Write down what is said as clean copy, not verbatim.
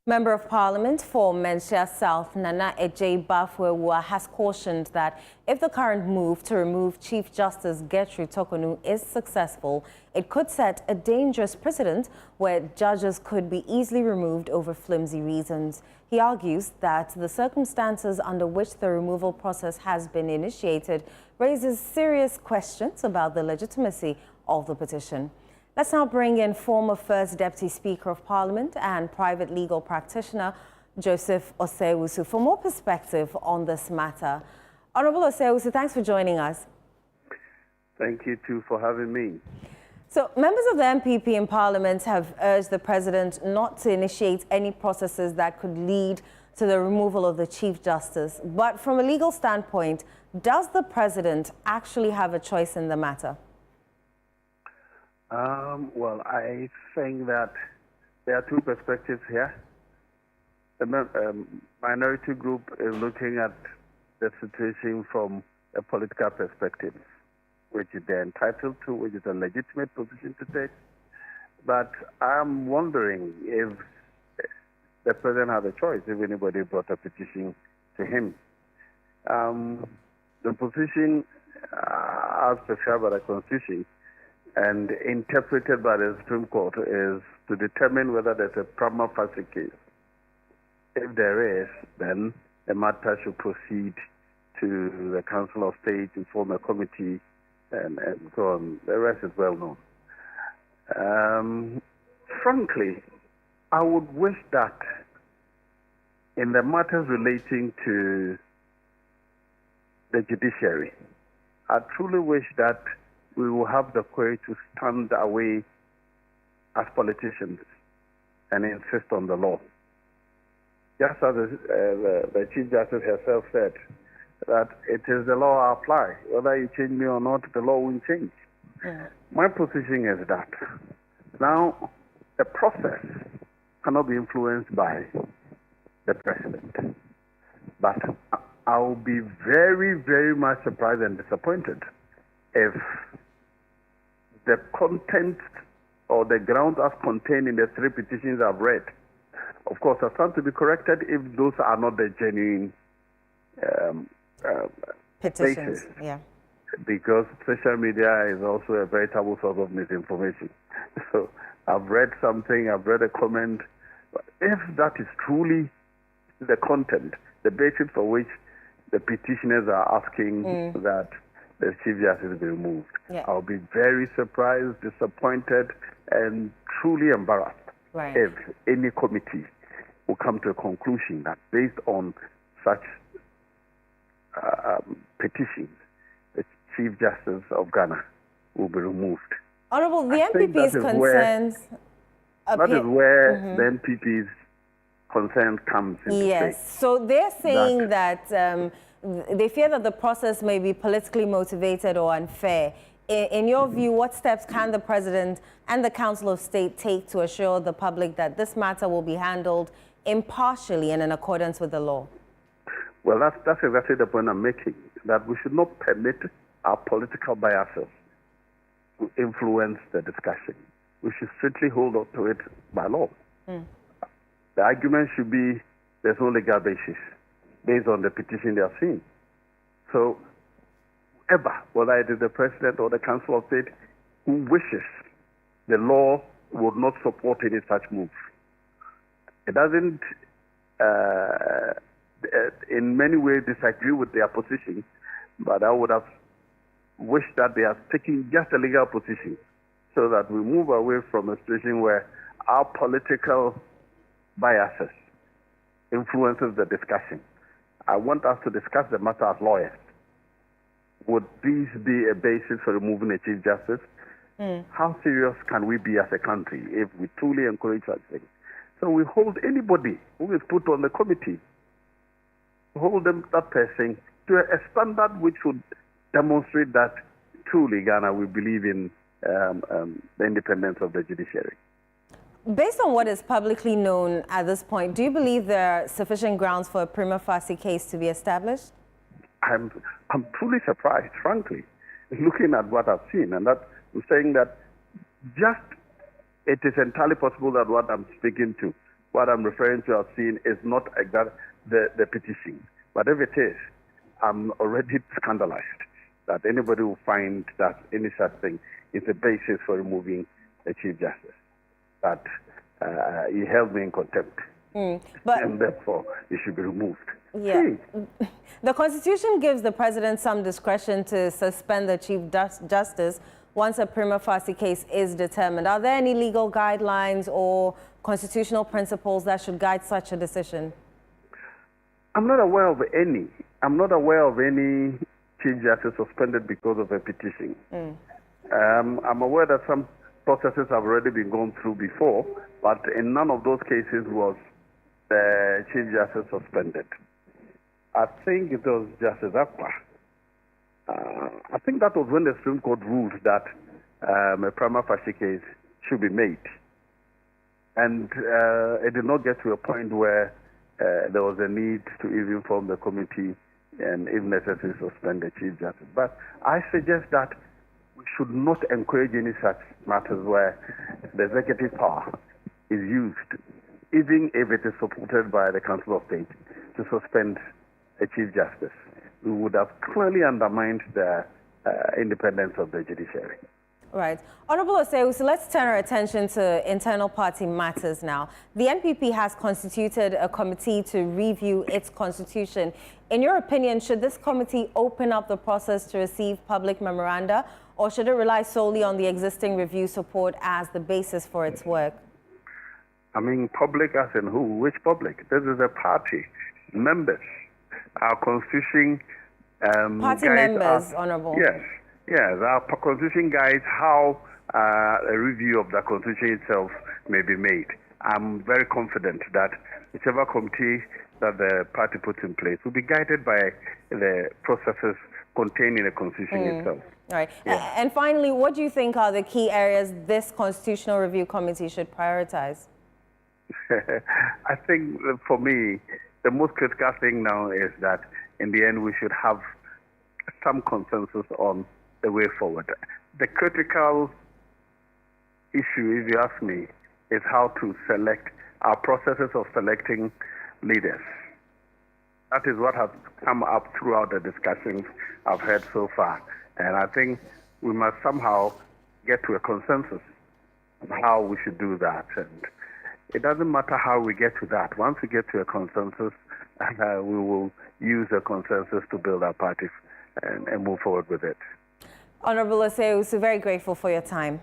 Member of Parliament for Menchia South, Nana Ejay Bafwewa, has cautioned that if the current move to remove Chief Justice Gertrude Tokonu is successful, it could set a dangerous precedent where judges could be easily removed over flimsy reasons. He argues that the circumstances under which the removal process has been initiated raises serious questions about the legitimacy of the petition. Let's now bring in former First Deputy Speaker of Parliament and private legal practitioner Joseph Osewusu for more perspective on this matter. Honourable Osewusu, thanks for joining us. Thank you too for having me. So, members of the MPP in Parliament have urged the President not to initiate any processes that could lead to the removal of the Chief Justice. But from a legal standpoint, does the President actually have a choice in the matter? Well, I think that there are two perspectives here. The minority group is looking at the situation from a political perspective, which they're entitled to, which is a legitimate position to take. But I'm wondering if the President had a choice, if anybody brought a petition to him. The position, as prescribed by the Constitution, and interpreted by the Supreme Court, is to determine whether there's a prima facie case. If there is, then the matter should proceed to the Council of State to form a committee and so on. The rest is well known. Frankly, I would wish that in the matters relating to the judiciary, I truly wish that we will have the courage to stand away as politicians and insist on the law. Just as the Chief Justice herself said, that it is the law I apply. Whether you change me or not, the law won't change. Yeah. My position is that now the process cannot be influenced by the President. But I will be very, very much surprised and disappointed if the content or the grounds as contained in the three petitions I've read, of course, are found to be corrected if those are not the genuine petitions. Basis. Yeah. Because social media is also a veritable source of misinformation. So I've read something, I've read a comment. But if that is truly the content, the basis for which the petitioners are asking that the Chief Justice be removed, I'll be very surprised, disappointed, and truly embarrassed if any committee will come to a conclusion that based on such petitions, the Chief Justice of Ghana will be removed. Honourable, the MPP's concerns... That is where the MPP's concern comes into play. Yes, so they're saying that they fear that the process may be politically motivated or unfair. In your view, what steps can the President and the Council of State take to assure the public that this matter will be handled impartially and in accordance with the law? Well, that's exactly the point I'm making, that we should not permit our political biases to influence the discussion. We should strictly hold on to it by law. The argument should be there's no legal basis based on the petition they are seeing. So, whether it is the President or the Council of State who wishes, the law would not support any such move. It doesn't, in many ways, disagree with their position, but I would have wished that they are taking just a legal position so that we move away from a situation where our political biases influences the discussion. I want us to discuss the matter as lawyers. Would this be a basis for removing a Chief Justice? How serious can we be as a country if we truly encourage such things? So we hold anybody who is put on the committee, hold that person to a standard which would demonstrate that truly Ghana will believe in the independence of the judiciary. Based on what is publicly known at this point, do you believe there are sufficient grounds for a prima facie case to be established? I'm truly surprised, frankly, looking at what I've seen, and that I'm saying that just it is entirely possible that what I'm speaking to what I'm referring to as seeing is not that the petition. But if it is, I'm already scandalized that anybody will find that any such thing is a basis for removing the Chief Justice. That he held me in contempt. But, and therefore, he should be removed. Yeah. The Constitution gives the President some discretion to suspend the Chief Justice once a prima facie case is determined. Are there any legal guidelines or constitutional principles that should guide such a decision? I'm not aware of any. I'm not aware of any Chief Justice suspended because of a petition. I'm aware that some processes have already been gone through before, but in none of those cases was the Chief Justice suspended. I think it was Justice Akpa. I think that was when the Supreme Court ruled that a prima facie case should be made. And it did not get to a point where there was a need to even form the committee and, if necessary, suspend the Chief Justice. But I suggest that we should not encourage any such matters where the executive power is used, even if it is supported by the Council of State, to suspend a Chief Justice. We would have clearly undermined the independence of the judiciary. Right. Honorable Osei, so let's turn our attention to internal party matters now. The NPP has constituted a committee to review its constitution. In your opinion, should this committee open up the process to receive public memoranda, or should it rely solely on the existing review support as the basis for its work? I mean, public as in who? Which public? This is a party. Members. Our constitution party members, Honorable. Yes, our constitution guides how a review of the constitution itself may be made. I'm very confident that whichever committee that the party puts in place will be guided by the processes contained in the constitution itself. All right. Yeah. And finally, what do you think are the key areas this Constitutional Review Committee should prioritize? I think, for me, the most critical thing now is that in the end we should have some consensus on the way forward. The critical issue, if you ask me, is how to select our processes of selecting leaders. That is what has come up throughout the discussions I've heard so far. And I think we must somehow get to a consensus on how we should do that. And it doesn't matter how we get to that. Once we get to a consensus, we will use a consensus to build our party and move forward with it. Honorable Osei, we're very grateful for your time.